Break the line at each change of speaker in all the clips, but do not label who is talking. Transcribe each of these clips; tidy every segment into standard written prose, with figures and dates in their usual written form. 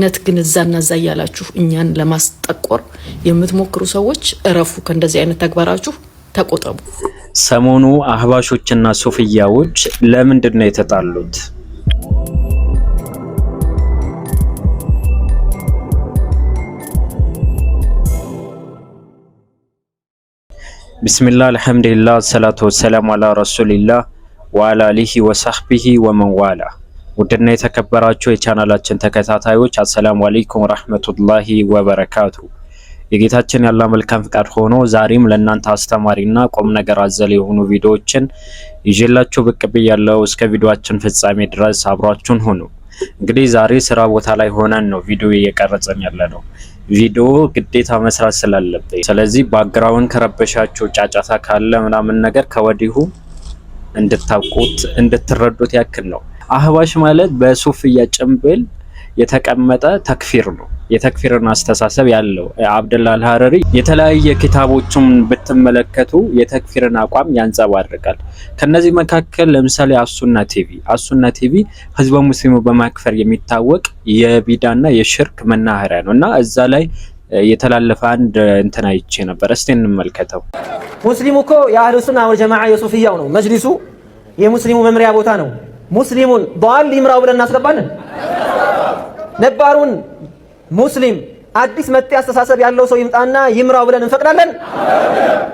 ነት ግን እዛና እዛ ያላችሁ እኛን ለማስጠቆር የምትሞክሩ ሰዎች እረፉ። ከእንደዚህ አይነት ተግባራችሁ ተቆጠቡ።
ሰሞኑ አህባሾችና ሱፊያዎች ለምንድን ነው የተጣሉት? ቢስሚላህ አልሐምዱሊላህ ሰላቱ ወሰላሙ አላ ረሱሊላህ ወአላ አሊሂ ወሰህቢሂ ወመንዋላ። ውድና የተከበራችሁ የቻናላችን ተከታታዮች አሰላሙ አለይኩም ወራህመቱላሂ ወበረካቱ። የጌታችን ያለ መልካም ፍቃድ ሆኖ ዛሬም ለእናንተ አስተማሪና ቁም ነገር አዘል የሆኑ ቪዲዮዎችን ይዤላችሁ ብቅ ብያለሁ። እስከ ቪዲዮአችን ፍጻሜ ድረስ አብራችሁን ሁኑ። እንግዲህ ዛሬ ስራ ቦታ ላይ ሆነን ነው ቪዲዮ እየቀረጸን ያለነው። ቪዲዮ ግዴታ መስራት ስላለብኝ፣ ስለዚህ ባክግራውንድ ከረበሻችሁ ጫጫታ ካለ ምናምን ነገር ከወዲሁ እንድታውቁት እንድትረዱት ያክል ነው። አህባሽ ማለት በሱፍያ ጭምብል የተቀመጠ ተክፊር ነው። የተክፊርን አስተሳሰብ ያለው አብደላ አልሐረሪ የተለያየ ኪታቦቹን ብትመለከቱ የተክፊርን አቋም ያንጸባርቃል። ከነዚህ መካከል ለምሳሌ አሱና ቲቪ ህዝበ ሙስሊሙ በማክፈር የሚታወቅ የቢዳና የሽርክ መናኸሪያ ነው እና እዛ ላይ የተላለፈ አንድ እንትና አይቼ ነበር። እስቲ እንመልከተው።
ሙስሊሙ እኮ የአህሉ ሱና ወል ጀማዓ የሱፊያው ነው። መጅሊሱ የሙስሊሙ መምሪያ ቦታ ነው። ሙስሊሙን ضال ይምራው ብለን እናስገባለን። ነባሩን ሙስሊም አዲስ መጤ አስተሳሰብ ያለው ሰው ይምጣና ይምራው ብለን እንፈቅዳለን።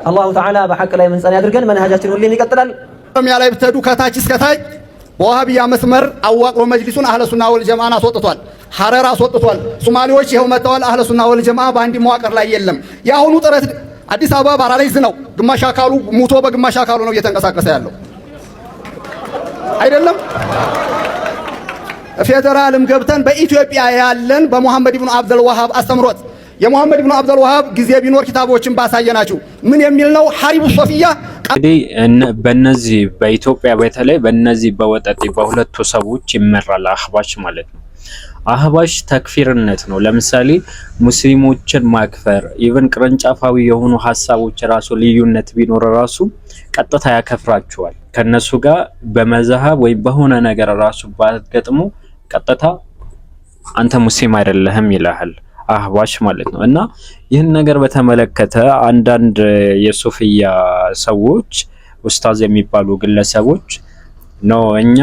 አላሁ ተዓላ በሐቅ ላይ ምን ጸና ያድርገን። መንሃጃችን ሁሌም ይቀጥላል። ኦሮሚያ ላይ ብትሄዱ ከታች እስከ ታይ በዋሃቢያ መስመር አዋቅሮ መጅሊሱን አህለ ሱና ወል ጀማዓ አስወጥቷል። ሐረር አስወጥቷል። ሶማሌዎች ይሄው መተዋል። አህለ ሱና ወል ጀማዓ በአንድ መዋቅር ላይ የለም። የአሁኑ ጥረት አዲስ አበባ ፓራላይዝ ነው። ግማሽ አካሉ ሙቶ በግማሽ አካሉ ነው እየተንቀሳቀሰ ያለው አይደለም። ፌደራልም ገብተን በኢትዮጵያ ያለን በመሐመድ ኢብኑ አብዱል ወሃብ አስተምሮት የመሐመድ ኢብኑ አብዱል ወሃብ ጊዜ ቢኖር ኪታቦችን ባሳየናችሁ ምን የሚል ነው? ሐሪቡ ሶፊያ
እንግዲህ በእነዚህ በኢትዮጵያ በተለይ በእነዚህ በወጠጤ በሁለቱ ሰዎች ይመራል አህባሽ ማለት ነው። አህባሽ ተክፊርነት ነው። ለምሳሌ ሙስሊሞችን ማክፈር ኢቭን ቅርንጫፋዊ የሆኑ ሐሳቦች ራሱ ልዩነት ቢኖር ራሱ ቀጥታ ያከፍራቸዋል። ከነሱ ጋር በመዛሃብ ወይ በሆነ ነገር ራሱ ባትገጥሙ ቀጥታ አንተ ሙስሊም አይደለህም ይላል አህባሽ ማለት ነው። እና ይህን ነገር በተመለከተ አንዳንድ የሱፊያ ሰዎች ኡስታዝ የሚባሉ ግለሰቦች ነው እኛ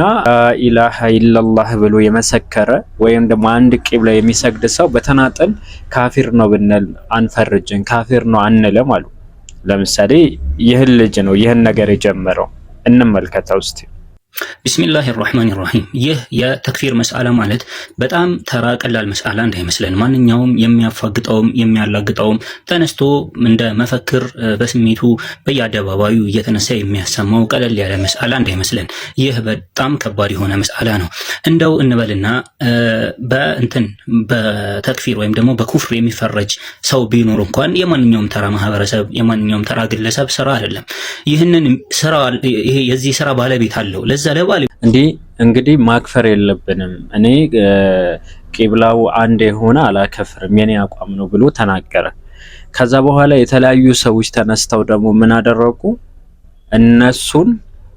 ኢላሃ ኢላላህ ብሎ የመሰከረ ወይም ደግሞ አንድ ቂብላ የሚሰግድ ሰው በተናጠል ካፊር ነው ብንል አንፈርጅን፣ ካፊር ነው አንለም አሉ። ለምሳሌ ይህን ልጅ ነው ይህን ነገር የጀመረው። እንመልከተው እስቲ።
ቢስሚላሂ ራህማኒ ራሂም። ይህ የተክፊር መስአላ ማለት በጣም ተራ ቀላል መስአላ እንዳይመስለን። ማንኛውም የሚያፋግጠውም የሚያላግጠውም ተነስቶ እንደ መፈክር በስሜቱ በየአደባባዩ እየተነሳ የሚያሰማው ቀለል ያለ መስአላ እንዳይመስለን። ይህ በጣም ከባድ የሆነ መስአላ ነው። እንደው እንበልና በተክፊር ወይም ደግሞ በኩፍር የሚፈረጅ ሰው ቢኖር እንኳን የማንኛውም ተራ ማህበረሰብ የማንኛውም ተራ ግለሰብ ስራ አይደለም። ይህንን ስራ ይሄ የዚህ ስራ ባለቤት አለው።
እንግዲህ ማክፈር የለብንም። እኔ ቂብላው አንድ የሆነ አላከፍርም የኔ አቋም ነው ብሎ ተናገረ። ከዛ በኋላ የተለያዩ ሰዎች ተነስተው ደግሞ ምን አደረጉ? እነሱን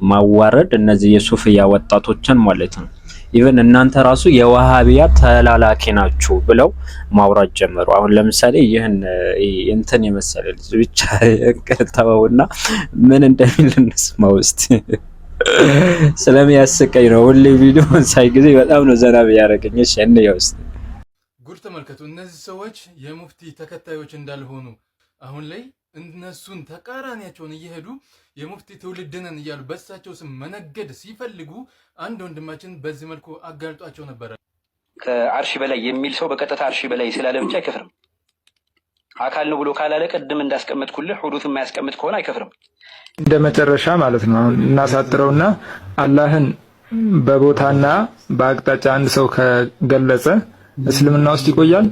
ማዋረድ፣ እነዚህ የሱፊያ ወጣቶችን ማለት ነው። ኢቭን እናንተ ራሱ የዋሃቢያ ተላላኪ ናችሁ ብለው ማውራት ጀመሩ። አሁን ለምሳሌ ይህን እንትን የመሰለ ልጅ ብቻ ከተወውና ምን እንደሚል እንስማው እስቲ። ስለሚያስቀኝ ነው ሁሌ ቪዲዮን ሳይ ጊዜ በጣም ነው ዘና ቢያደርገኝ። እሺ እንየው እስቲ።
ጉድ ተመልከቱ። እነዚህ ሰዎች የሙፍቲ ተከታዮች እንዳልሆኑ አሁን ላይ እነሱን ተቃራኒያቸውን እየሄዱ የሙፍቲ ትውልድ ነን እያሉ በእሳቸው ስም መነገድ ሲፈልጉ አንድ ወንድማችን በዚህ መልኩ አጋልጧቸው ነበረ።
ከአርሺ በላይ የሚል ሰው በቀጥታ አርሺ በላይ ስላለ ብቻ አይከፍርም። አካል ነው ብሎ ካላለ ቅድም እንዳስቀመጥኩልህ ሁዱት የማያስቀምጥ ከሆነ አይከፍርም።
እንደ መጨረሻ ማለት ነው እናሳጥረውና አላህን በቦታና በአቅጣጫ አንድ ሰው ከገለጸ እስልምና ውስጥ ይቆያል።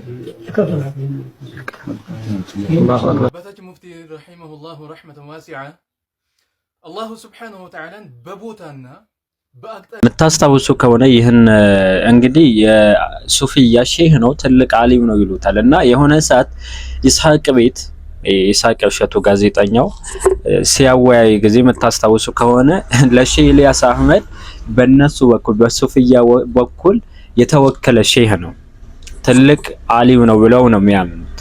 አባታችን ሙፍቲ ረሂመሁላሁ ረህመተን ዋሲዓ አላሁ ሱብሓነሁ ወተዓላ በቦታና በአቅጣጫ
የምታስታውሱ ከሆነ ይህን እንግዲህ የሱፊያ ሼህ ነው ትልቅ ዓሊም ነው ይሉታል። እና የሆነ ሰዓት ይስሐቅ ቤት ኢሳቅ እሸቱ ጋዜጠኛው ሲያወያይ ጊዜ የምታስታውሱ ከሆነ ለሼህ ኢልያስ አህመድ በነሱ በኩል በሱፊያ በኩል የተወከለ ሼህ ነው። ትልቅ አሊም ነው ብለው ነው የሚያምኑት።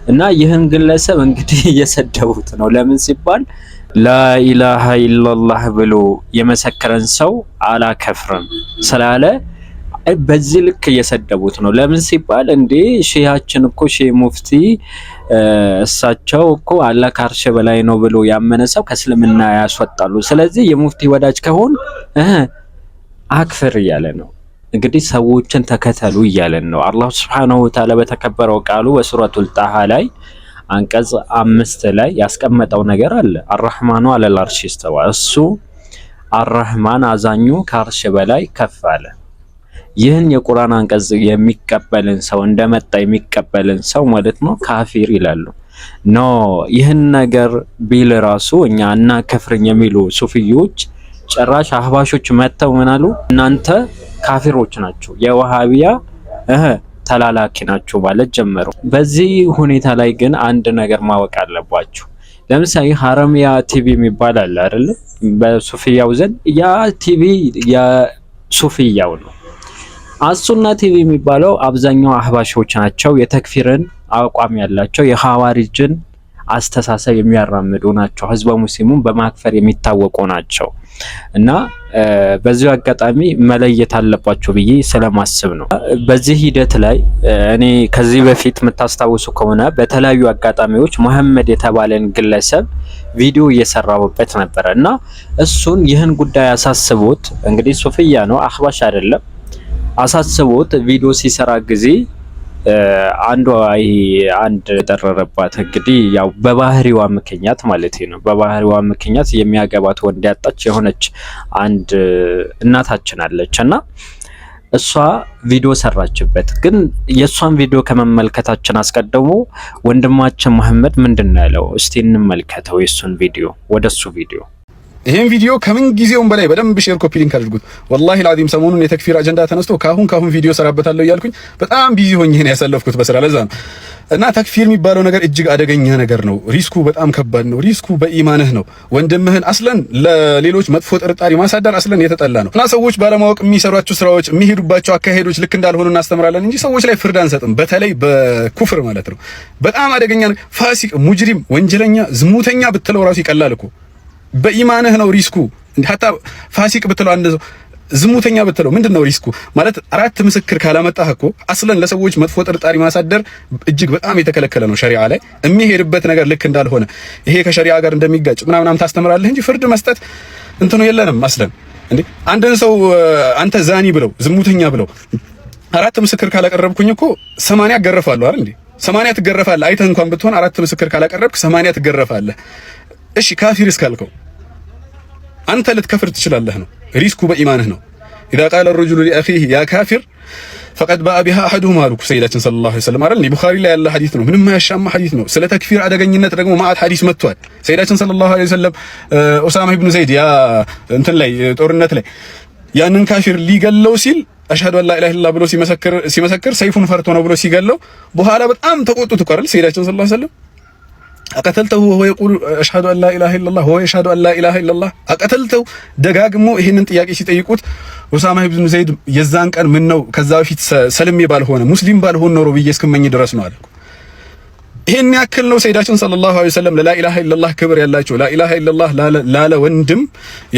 እና ይህን ግለሰብ እንግዲህ እየሰደቡት ነው። ለምን ሲባል ላኢላሃ ኢላላህ ብሎ የመሰከረን ሰው አላከፍርም ስላለ በዚህ ልክ እየሰደቡት ነው። ለምን ሲባል እንዴ ሼሃችን እኮ ሼህ ሙፍቲ እሳቸው እኮ አላህ ከአርሽ በላይ ነው ብሎ ያመነ ሰው ከእስልምና ያስወጣሉ። ስለዚህ የሙፍቲ ወዳጅ ከሆን አክፍር እያለ ነው። እንግዲህ ሰዎችን ተከተሉ እያለን ነው። አላህ ሱብሓነሁ ወተዓላ በተከበረው ቃሉ በሱረቱል ጣሃ ላይ አንቀጽ 5 ላይ ያስቀመጠው ነገር አለ። አርህማኑ አለል አርሽ ኢስተዋ፣ እሱ አርህማን አዛኙ ከአርሽ በላይ ከፍ አለ። ይህን የቁርአን አንቀጽ የሚቀበልን ሰው እንደመጣ የሚቀበልን ሰው ማለት ነው ካፊር ይላሉ። ኖ ይህን ነገር ቢል ራሱ እኛ እና ከፍርኝ የሚሉ ሱፊዮች ጭራሽ አህባሾች መተው ምናሉ እናንተ ካፊሮች ናቸው የወሃቢያ ተላላኪ ናቸው ማለት ጀመሩ። በዚህ ሁኔታ ላይ ግን አንድ ነገር ማወቅ አለባችሁ። ለምሳሌ ሐረሚያ ቲቪ የሚባል አለ አይደል? በሱፊያው ዘንድ ያ ቲቪ የሱፊያው ነው። አሱና ቲቪ የሚባለው አብዛኛው አህባሾች ናቸው። የተክፊርን አቋም ያላቸው የሐዋሪጅን አስተሳሰብ የሚያራምዱ ናቸው። ህዝበ ሙስሊሙን በማክፈር የሚታወቁ ናቸው። እና በዚህ አጋጣሚ መለየት አለባቸው ብዬ ስለማስብ ነው። በዚህ ሂደት ላይ እኔ ከዚህ በፊት የምታስታውሱ ከሆነ በተለያዩ አጋጣሚዎች መሐመድ የተባለን ግለሰብ ቪዲዮ እየሰራሁበት ነበር እና እሱን ይህን ጉዳይ አሳስቦት እንግዲህ ሱፊያ ነው አህባሽ አይደለም አሳስቦት ቪዲዮ ሲሰራ ጊዜ አንድ ተደረረባት። እንግዲህ ያው በባህሪዋ ምክንያት ማለት ነው። በባህሪዋ ምክንያት የሚያገባት ወንድ ያጣች የሆነች አንድ እናታችን አለች እና እሷ ቪዲዮ ሰራችበት። ግን የሷን ቪዲዮ ከመመልከታችን አስቀድሞ ወንድማችን መሐመድ ምንድነው ያለው? እስቲ እንመልከተው የሱን ቪዲዮ። ወደሱ ቪዲዮ
ይሄን ቪዲዮ ከምን ጊዜውም በላይ በደንብ ሼር ኮፒ ሊንክ አድርጉት። ወላሂ አልዓዚም ሰሞኑን የተክፊር አጀንዳ ተነስቶ ካሁን ቪዲዮ ሰራበታለሁ እያልኩኝ በጣም ቢዚ ሆኜ ነው ያሳለፍኩት በስራ ለዛ ነው። እና ተክፊር የሚባለው ነገር እጅግ አደገኛ ነገር ነው። ሪስኩ በጣም ከባድ ነው። ሪስኩ በኢማንህ ነው። ወንድምህን አስለን ለሌሎች መጥፎ ጥርጣሬ ማሳደር አስለን የተጠላ ነው። እና ሰዎች ባለማወቅ የሚሰሯቸው ስራዎች የሚሄዱባቸው አካሄዶች ልክ እንዳልሆኑ እናስተምራለን እንጂ ሰዎች ላይ ፍርድ አንሰጥም። በተለይ በኩፍር ማለት ነው። በጣም አደገኛ ነው። ፋሲቅ፣ ሙጅሪም፣ ወንጀለኛ፣ ዝሙተኛ ብትለው ራሱ ይቀላል እኮ በኢማንህ ነው ሪስኩ። ሀታ ፋሲቅ ብትለው አንድ ሰው ዝሙተኛ ብትለው ምንድነው ሪስኩ ማለት? 4 ምስክር ካላመጣህ እኮ አስለን ለሰዎች መጥፎ ጥርጣሬ ማሳደር እጅግ በጣም የተከለከለ ነው። ሸሪዓ ላይ የሚሄድበት ነገር ልክ እንዳልሆነ ይሄ ከሸሪዓ ጋር እንደሚጋጭ ምናምን ታስተምራለህ እንጂ ፍርድ መስጠት እንትኑ የለንም አስለን። እንዴ አንድን ሰው አንተ ዛኒ ብለው ዝሙተኛ ብለው 4 ምስክር ካላቀረብኩኝ እኮ 80 አገረፋለሁ አይደል እንዴ? 80 ትገረፋለህ። አይተህ እንኳን ብትሆን 4 ምስክር ካላቀረብክ 80 ትገረፋለህ። እሺ ካፊር እስካልከው አንተ ልትከፍር ትችላለህ ነው። ሪስኩ በኢማንህ ነው። إذا قال الرجل لأخيه يا كافر فقد باء بها أحدهما አሉ ሰይዳችን ሰለላሁ ዐለይሂ ወሰለም አይደል? ቡኻሪ ላይ ያለ ሐዲስ ነው። ምንም ማያሻማ ሐዲስ ነው። ስለ ተክፊር አደገኝነት ደግሞ ማአት ሐዲስ መጥቷል። ሰይዳችን ሰለላሁ ዐለይሂ ወሰለም ኡሳማ ኢብኑ ዘይድ ያ እንትን ላይ ጦርነት ላይ ያንን ካፊር ሊገለው ሲል አሽሀዱ አን ላ ኢላሀ ኢለላህ ብሎ ሲመሰክር ሰይፉን ፈርቶ ነው ብሎ ሲገለው በኋላ በጣም ተቆጡት እኮ አይደል? ሰይዳችን ሰለላሁ ዐለይሂ ወሰለም አቀተልተው ወሆ የቁል አሽሀዱ አን ላ ኢላሀ ኢለላህ ወሆ የሽሀዱ አን ላ ኢላሀ ኢለላህ አቀተልተው ደጋግሞ ይሄንን ጥያቄ ሲጠይቁት ኡሳማ ኢብኑ ዘይድ የዛን ቀን ምን ነው ከዛ በፊት ሰልሜ ባልሆነ ሙስሊም ባልሆነ ኖሮ ብዬ እስከመኝ ድረስ ነው አለ። ይሄን ያክል ነው ሰይዳችን ሰለላሁ ዐለይሂ ወሰለም ለላ ኢላሀ ኢለላህ ክብር ያላቸው ላ ኢላሀ ኢለላህ ላለ ወንድም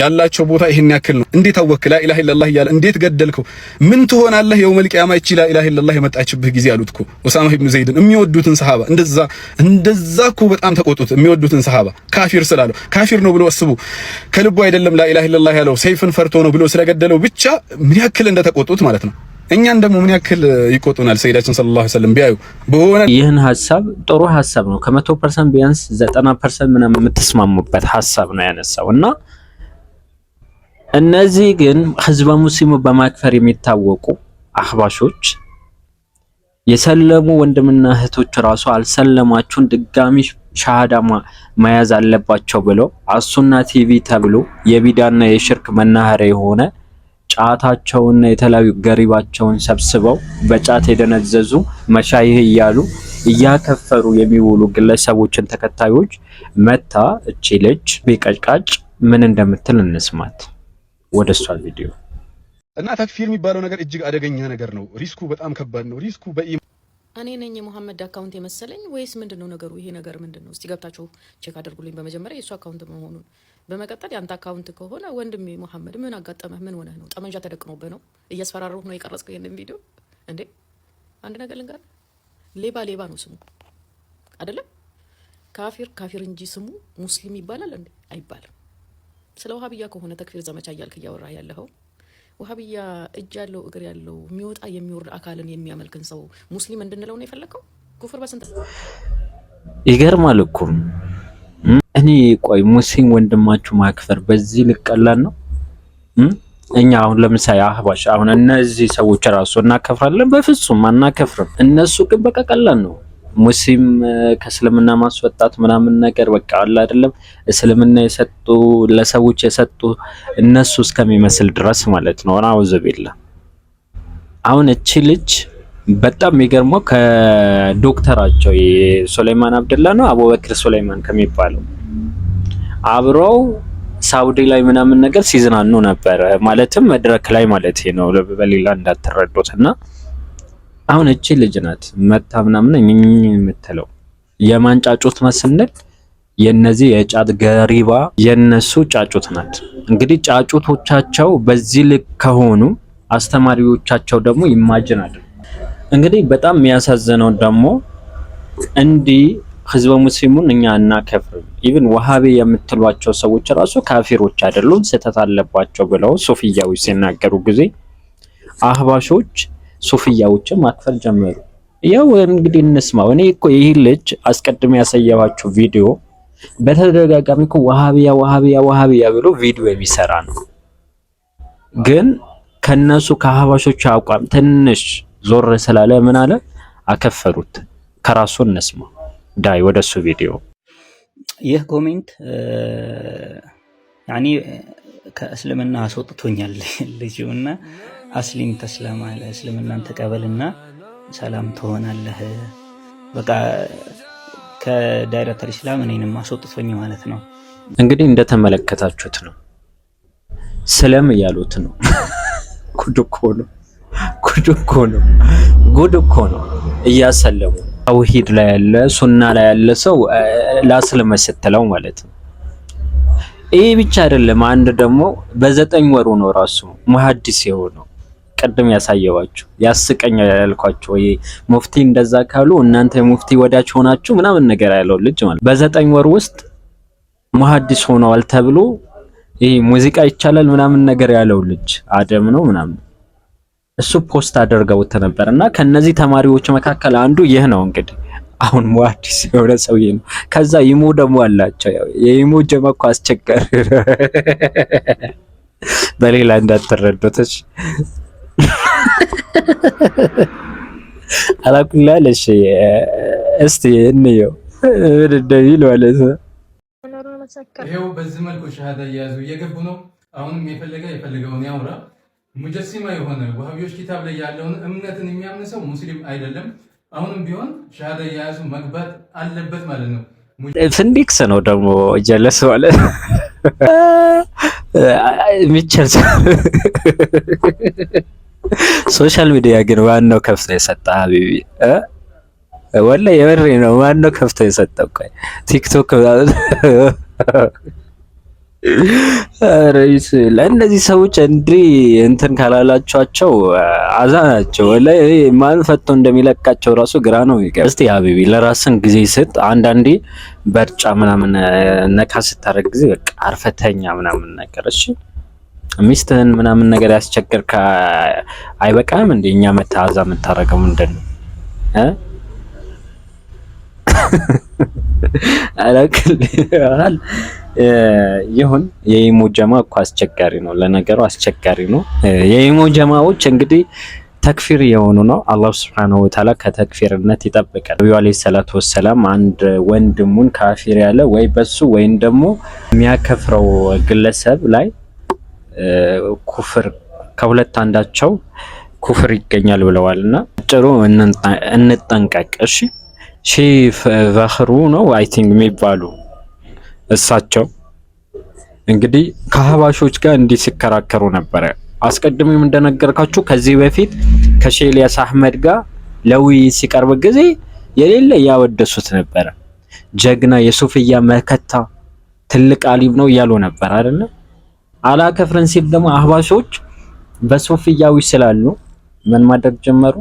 ያላቸው ቦታ ይሄን ያክል ነው። እንዴት አወክ ላ ኢላሀ ኢለላህ እያለ እንዴት ገደልከው? ምን ትሆናለህ የውመል ቂያማ እቺ ላ ኢላሀ ኢለላህ የመጣችብህ ጊዜ አሉት እኮ ኡሳማ ኢብኑ ዘይድን። የሚወዱትን ሰሃባ እንደዛ እኮ በጣም ተቆጡት። የሚወዱትን ሰሃባ ካፊር ስላለው ካፊር ነው ብሎ አስቡ። ከልቡ አይደለም ላ ኢላሀ ኢለላህ ያለው ሰይፍን ፈርቶ ነው ብሎ ስለገደለው ብቻ ምን ያክል እንደተቆጡት ማለት ነው። እኛን ደግሞ ምን ያክል ይቆጡናል ሰይዳችን ሰለላሁ ዐለይሂ ወሰለም ቢያዩ በሆነ።
ይህን ሐሳብ ጥሩ ሐሳብ ነው። ከ100% ቢያንስ 90% ምናምን የምትስማሙበት ሐሳብ ነው ያነሳው እና እነዚህ ግን ህዝበ ሙስሊሙ በማክፈር የሚታወቁ አህባሾች የሰለሙ ወንድምና እህቶች ራሱ አልሰለማችሁን ድጋሚ ሻሃዳ መያዝ አለባቸው ብለው አሱና ቲቪ ተብሎ የቢዳና የሽርክ መናኸሪያ የሆነ ጫታቸውና የተለያዩ ገሪባቸውን ሰብስበው በጫት የደነዘዙ መሻይህ እያሉ እያከፈሩ የሚውሉ ግለሰቦችን ተከታዮች መታ እቺ ልጅ ቢቀጭቃጭ ምን እንደምትል እንስማት። ወደሷ ቪዲዮ
እና ተክፊር የሚባለው ነገር እጅግ አደገኛ ነገር ነው። ሪስኩ በጣም ከባድ ነው። ሪስኩ
እኔ ነኝ የሙሐመድ አካውንት የመሰለኝ ወይስ ምንድነው ነገሩ? ይሄ ነገር ምንድነው? እስቲ ገብታችሁ ቼክ አድርጉልኝ። በመጀመሪያ የሱ አካውንት መሆኑን፣ በመቀጠል ያንተ አካውንት ከሆነ ወንድሜ ሙሐመድ ምን አጋጠመህ? ምን ሆነህ ነው? ጠመንጃ ተደቅኖብህ ነው? እያስፈራሩህ ነው የቀረጽከው ይሄንን ቪዲዮ እንዴ? አንድ ነገር ልንገርህ፣ ሌባ ነው ስሙ አይደለም። ካፊር እንጂ ስሙ ሙስሊም ይባላል እንዴ? አይባልም። ስለ ወሃቢያ ከሆነ ተክፊር ዘመቻ እያልክ እያወራህ ያለኸው ወሃቢያ እጅ ያለው እግር ያለው የሚወጣ የሚወርድ አካልን የሚያመልክን ሰው ሙስሊም እንድንለው ነው የፈለከው? ኩፍር በስንት
ይገርማል እኮ። እኔ ቆይ ሙስሊም ወንድማችሁ ማክፈር በዚህ ልቀላል ነው? እኛ አሁን ለምሳሌ አህባሽ አሁን እነዚህ ሰዎች ራሱ እናከፍራለን? በፍጹም አናከፍርም። እነሱ ግን በቃ ቀላል ነው። ሙስሊም ከእስልምና ማስወጣት ምናምን ነገር በቃ አለ አይደለም። እስልምና የሰጡ ለሰዎች የሰጡ እነሱ እስከሚመስል ድረስ ማለት ነው። አውዝ ቢላ አሁን እቺ ልጅ በጣም የሚገርመው ከዶክተራቸው ሱሌማን አብደላ ነው አቡበክር ሱሌማን ከሚባለው አብረው ሳውዲ ላይ ምናምን ነገር ሲዝናኑ ነበር። ማለትም መድረክ ላይ ማለት ነው፣ በሌላ እንዳትረዱትና አሁን እቺ ልጅ ናት መታ ምናምን የምትለው የማን ጫጩት መስነል የነዚህ የጫት ገሪባ የነሱ ጫጩት ናት። እንግዲህ ጫጩቶቻቸው በዚህ ልክ ከሆኑ አስተማሪዎቻቸው ደግሞ ኢማጂን አይደል። እንግዲህ በጣም የሚያሳዝነው ደግሞ እንዲህ ህዝበ ሙስሊሙን እኛ እናከፍርም ኢቭን ወሃቢ የምትሏቸው ሰዎች ራሱ ካፊሮች አይደሉም ስህተት አለባቸው ብለው ሱፊያዎች ሲናገሩ ጊዜ አህባሾች ሱፊያዎችን ማክፈል ጀመሩ። ያው እንግዲህ እንስማው። እኔ እኮ ይሄ ልጅ አስቀድሜ ያሳየኋችሁ ቪዲዮ በተደጋጋሚ እኮ ወሃቢያ ብሎ ቪዲዮ የሚሰራ ነው። ግን ከነሱ ከአህባሾቹ አቋም ትንሽ ዞር ስላለ ምን አለ አከፈሩት። ከራሱ እንስማው። ዳይ ወደሱ ቪዲዮ።
ይህ ኮሜንት ያኒ ከእስልምና አስወጥቶኛል ልጅውና አስሊም ተስለማ እስልምናን ተቀበልና ሰላም ትሆናለህ። በቃ ከዳይሬክተር ኢስላም እኔንም አስወጥቶኝ ማለት ነው።
እንግዲህ እንደተመለከታችሁት ነው። ሰላም እያሉት ነው። ጉድ እኮ ነው እያሰለሙ ተውሂድ ላይ ያለ ሱና ላይ ያለ ሰው ላስልም ስትለው ማለት ነው። ይሄ ብቻ አይደለም። አንድ ደግሞ በ9 ወሩ ነው ራሱ ሙሐዲስ የሆነው ቀደም ያሳየዋችሁ ያስቀኛል ያልኳችሁ ወይ ሙፍቲ እንደዛ ካሉ እናንተ ሙፍቲ ወዳጅ ሆናችሁ ምናምን ነገር ያለው ልጅ ማለት በ9 ወር ውስጥ ሙሐዲስ ሆነዋል ተብሎ ይሄ ሙዚቃ ይቻላል ምናምን ነገር ያለው ልጅ አደም ነው ምናምን እሱ ፖስት አድርገውት ነበርና ከነዚህ ተማሪዎች መካከል አንዱ ይህ ነው። እንግዲህ አሁን ሙሐዲስ የሆነ ሰውዬ ነው። ከዛ ይሞ ደግሞ አላቸው። ያው የይሞ ጀማ እኮ አስቸጋሪ በሌላ እንዳትረዱትሽ አላኩላለሽ። እስቲ እንየው እንደሚል ማለት ነው።
ይሄው በዚህ መልኩ ሸሃዳ እየያዙ እየገቡ ነው። አሁንም የፈለገውን ያውራ። ሙጀሲማ የሆነ ወሃቢዎች ኪታብ ላይ ያለውን እምነትን የሚያምን ሰው ሙስሊም አይደለም። አሁንም ቢሆን ሸሃዳ እየያዙ መግባት አለበት ማለት ነው።
ፍንዲክስ ነው ደግሞ ጀለስ ማለት ሚቸል ሶሻል ሚዲያ ግን ዋናው ከፍቶ የሰጠ ሀቢቢ ወላሂ የበሬ ነው። ዋናው ከፍቶ የሰጠው ቆይ ቲክቶክ ረይስ ለእነዚህ ሰዎች እንዲህ እንትን ካላላችኋቸው አዛናቸው ወላሂ ማን ፈቶ እንደሚለቃቸው ራሱ ግራ ነው የሚገባ። እስቲ ሀቢቢ ለራስን ጊዜ ስጥ። አንዳንዴ በርጫ ምናምን ነካ ስታረግ ጊዜ በቃ አርፈተኛ ምናምን ነገር እሺ። ሚስትህን ምናምን ነገር ያስቸገርካ አይበቃም እንዴ? እኛ መታዛ የምታረገው ምንድነው? አላክልል ይሁን። የኢሞ ጀማ እኮ አስቸጋሪ ነው፣ ለነገሩ አስቸጋሪ ነው። የኢሞ ጀማዎች እንግዲህ ተክፊር የሆኑ ነው። አላህ Subhanahu Wa Ta'ala ከተክፊርነት ይጠብቃል። ነብዩ አለይሂ ሰላቱ ወሰለም አንድ ወንድሙን ካፊር ያለ ወይ በሱ ወይም ደግሞ የሚያከፍረው ግለሰብ ላይ ኩፍር ከሁለት አንዳቸው ኩፍር ይገኛል ብለዋልና ጥሩ እንጠንቀቅ። እሺ ሼህ ፈኽሩ ነው አይ ቲንክ የሚባሉ እሳቸው እንግዲህ ከሀባሾች ጋር እንዲህ ሲከራከሩ ነበረ። አስቀድሜም እንደነገርካችሁ ከዚህ በፊት ከሼህ ኢልያስ አህመድ ጋር ለውይይት ሲቀርብ ጊዜ የሌለ ያወደሱት ነበር። ጀግና የሱፍያ መከታ ትልቅ አሊም ነው እያሉ ነበር አይደለ? አላከፍረን ሲል ደግሞ አህባሾች በሱፍያዊ ስላሉ ምን ማድረግ ጀመሩ?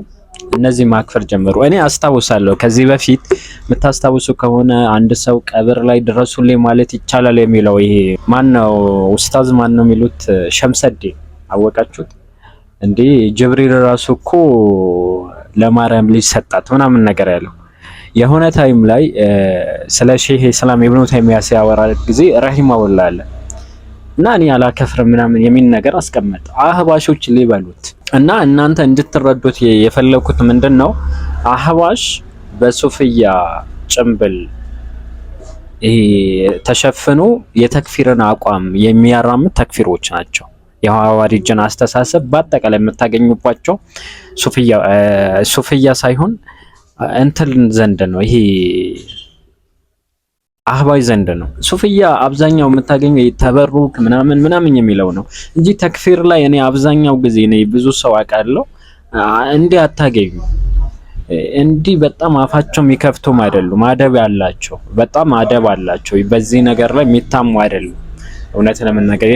እነዚህ ማክፈር ጀመሩ። እኔ አስታውሳለሁ ከዚህ በፊት የምታስታውሱ ከሆነ አንድ ሰው ቀብር ላይ ድረሱልኝ ማለት ይቻላል የሚለው ይሄ ማነው ኡስታዝ ማነው የሚሉት ሸምሰዴ አወቃችሁት እንዴ? ጅብሪል ራሱ እኮ ለማርያም ልጅ ሰጣት ምናምን ነገር ያለው የሆነ ታይም ላይ ስለ ሼህ ኢስላም ኢብኑ ተይሚያ ሲያወራ ጊዜ ረሂመሁላህ አለ እና እኔ አላከፍርም ምናምን የሚል ነገር አስቀመጠ። አህባሾች ሊበሉት እና እናንተ እንድትረዱት የፈለኩት ምንድነው አህባሽ በሱፍያ ጭምብል ተሸፍኖ የተክፊርን አቋም የሚያራምድ ተክፊሮች ናቸው። የሐዋሪጅን አስተሳሰብ በአጠቃላይ የምታገኙባቸው ሱፍያ ሳይሆን እንትን ዘንድ ነው። ይሄ አህባይ ዘንድ ነው። ሱፍያ አብዛኛው የምታገኘው ተበሩክ ምናምን የሚለው ነው እንጂ ተክፊር ላይ እኔ አብዛኛው ጊዜ ነው ብዙ ሰው አውቃለሁ እንዲህ አታገኙ። እንዲህ በጣም አፋቸው የሚከፍቱም አይደሉም። አደብ ያላቸው በጣም አደብ አላቸው። በዚህ ነገር ላይ የሚታሙ አይደሉም። እውነት ለመናገር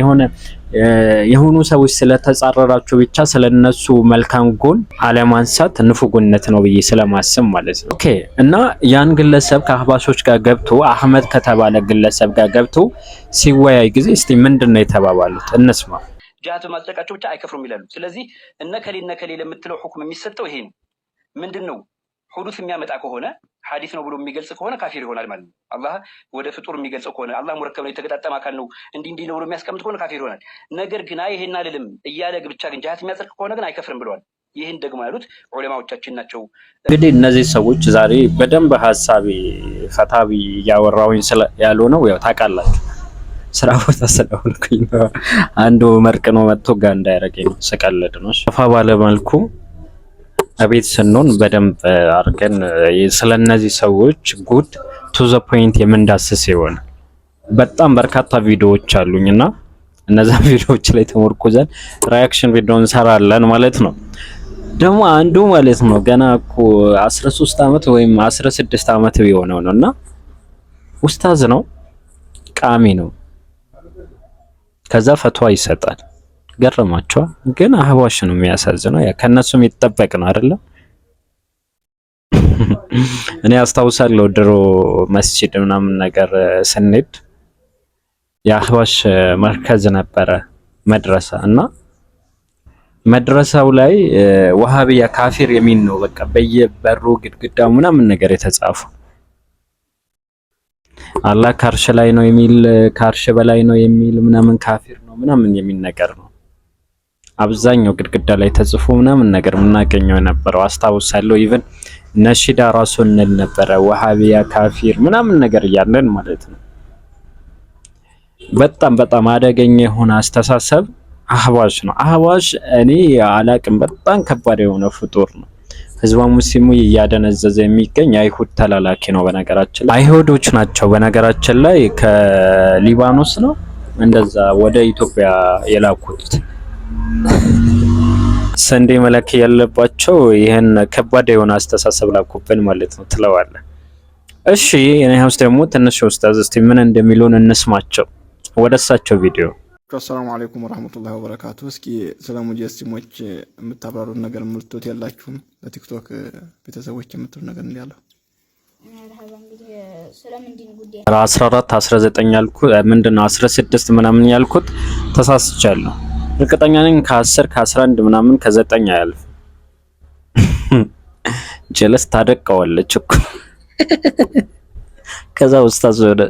የሆኑ ሰዎች ስለተጻረራቸው ብቻ ስለነሱ መልካም ጎን አለማንሳት ንፉግነት ነው ብዬ ስለማስብ ማለት ነው። ኦኬ እና ያን ግለሰብ ከአህባሾች ጋር ገብቶ አህመድ ከተባለ ግለሰብ ጋር ገብቶ ሲወያይ ጊዜ እስቲ ምንድነው የተባባሉት እንስማ።
ጃሃት በማጽደቃቸው ብቻ አይከፍሩም ይላሉ። ስለዚህ እነከሌ ለምትለው ሁክም የሚሰጠው ይሄ ነው። ምንድነው ሁዱስ የሚያመጣ ከሆነ ሐዲስ ነው ብሎ የሚገልጽ ከሆነ ካፊር ይሆናል ማለት ነው። አላህ ወደ ፍጡር የሚገልጽ ከሆነ አላህ ሙረከብ ነው የተገጣጠመ አካል ነው እንዲህ ነው ብሎ የሚያስቀምጥ ከሆነ ካፊር ይሆናል። ነገር ግን ይሄን አልልም እያለ ብቻ ግን ጃሃት የሚያጸድቅ ከሆነ ግን አይከፍርም ብለዋል። ይህን ደግሞ ያሉት ዑለማዎቻችን ናቸው።
እንግዲህ እነዚህ ሰዎች ዛሬ በደንብ ሐሳቢ ፈታቢ ያወራውኝ ያሉ ነው። ያው ታውቃላችሁ ስራ ቦታ ስለሆንኩኝ አንዱ መርቅ ነው መጥቶ ጋር እንዳያረገኝ ስቀልድ ነው። ሰፋ ባለ መልኩ አቤት ስንሆን በደንብ አርገን ስለነዚህ ሰዎች ጉድ ቱ ዘ ፖይንት የምንዳስስ ይሆን። በጣም በርካታ ቪዲዮዎች አሉኝና እነዛ ቪዲዮዎች ላይ ተመርኩዘን ሪአክሽን ቪዲዮ እንሰራለን ማለት ነው። ደግሞ አንዱ ማለት ነው ገና እኮ 13 አመት ወይም 16 አመት ቢሆነው ነውና ኡስታዝ ነው ቃሚ ነው። ከዛ ፈትዋ ይሰጣል። ገረማቸው ግን አህባሽ ነው የሚያሳዝነው። ያ ከነሱም ይተጠበቅ ነው አይደለም። እኔ አስታውሳለሁ ድሮ መስጂድ ምናምን ነገር ስንሄድ የአህባሽ መርከዝ ነበረ መድረሳ እና መድረሳው ላይ ወሃቢያ ካፊር የሚል ነው በቃ በየበሩ ግድግዳው ምናምን ነገር የተጻፈ አላህ ካርሽ ላይ ነው የሚል ካርሽ በላይ ነው የሚል ምናምን ካፊር ነው ምናምን የሚል ነገር ነው አብዛኛው ግድግዳ ላይ ተጽፎ ምናምን ነገር ምናገኘው የነበረው አስታውሳለሁ። ኢቭን ነሺዳ ራሱ እንል ነበረ ወሃቢያ ካፊር ምናምን ነገር እያለን ማለት ነው። በጣም አደገኛ የሆነ አስተሳሰብ አህባሽ ነው። አህባሽ እኔ አላቅም በጣም ከባድ የሆነ ፍጡር ነው። ህዝባ ሙስሊሙ እያደነዘዘ የሚገኝ አይሁድ ተላላኪ ነው። በነገራችን ላይ አይሁዶች ናቸው። በነገራችን ላይ ከሊባኖስ ነው እንደዛ ወደ ኢትዮጵያ የላኩት ሰንዴ መላክ ያለባቸው ይሄን ከባድ የሆነ አስተሳሰብ ላኩብን ማለት ነው ትለዋለ። እሺ እኔ ሀውስ ደግሞ ትንሽ ኡስታዝ እስቲ ምን እንደሚሉን እንስማቸው። ወደሳቸው ቪዲዮ።
አሰላሙ አለይኩም ወራህመቱላሂ ወበረካቱ። እስኪ ስለ ሙጀሲሞች የምታብራሩት ነገር ምልክቶት ያላችሁም በቲክቶክ ቤተሰቦች የምትሉ ነገር እንዲያለው
14 19 ያልኩት ምንድነው 16 ምናምን ያልኩት ተሳስቻለሁ። እርግጠኛ ነኝ ከ10 ከ11 ምናምን ከ9 አያልፍ። ጀለስ ታደቀዋለች እኮ ከዛ ኡስታዝ ወደ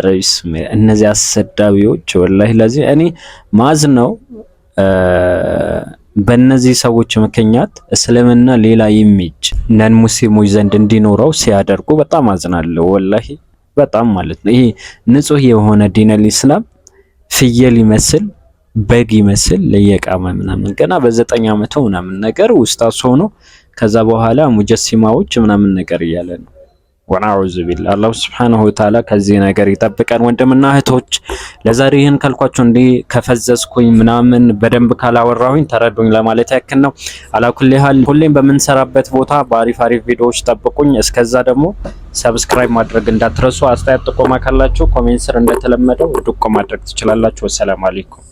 ረይስ እነዚህ አሰዳቢዎች ወላሂ ለዚህ እኔ ማዝ ነው በእነዚህ ሰዎች ምክንያት እስልምና ሌላ ኢሜጅ ነን ሙስሊሞች ዘንድ እንዲኖረው ሲያደርጉ በጣም አዝናለሁ ወላሂ በጣም ማለት ነው። ይሄ ንጹህ የሆነ ዲነል ኢስላም ፍየል ይመስል በግ ይመስል ለየቃማ ምናምን ገና በ9 አመቱ ምናምን ነገር ኡስታዝ ሆኖ ከዛ በኋላ ሙጀሲማዎች ምናምን ነገር እያለ ነው። ወናዑዙ ቢላህ አላህ ሱብሓነሁ ወተዓላ ከዚህ ነገር ይጠብቀን። ወንድምና እህቶች ለዛሬ ይህን ካልኳችሁ እንዴ ከፈዘዝኩኝ ምናምን በደንብ ካላወራሁኝ ተረዱኝ ለማለት ያክል ነው። አላኩል ያህል ሁሌም በምንሰራበት ቦታ በአሪፍ ቪዲዮዎች ጠብቁኝ። እስከዛ ደግሞ ሰብስክራይብ ማድረግ እንዳትረሱ። አስተያየት ጥቆማ ካላችሁ ኮሜንት ስር እንደተለመደው ዱቅ ማድረግ ትችላላችሁ። ሰላም አለይኩም።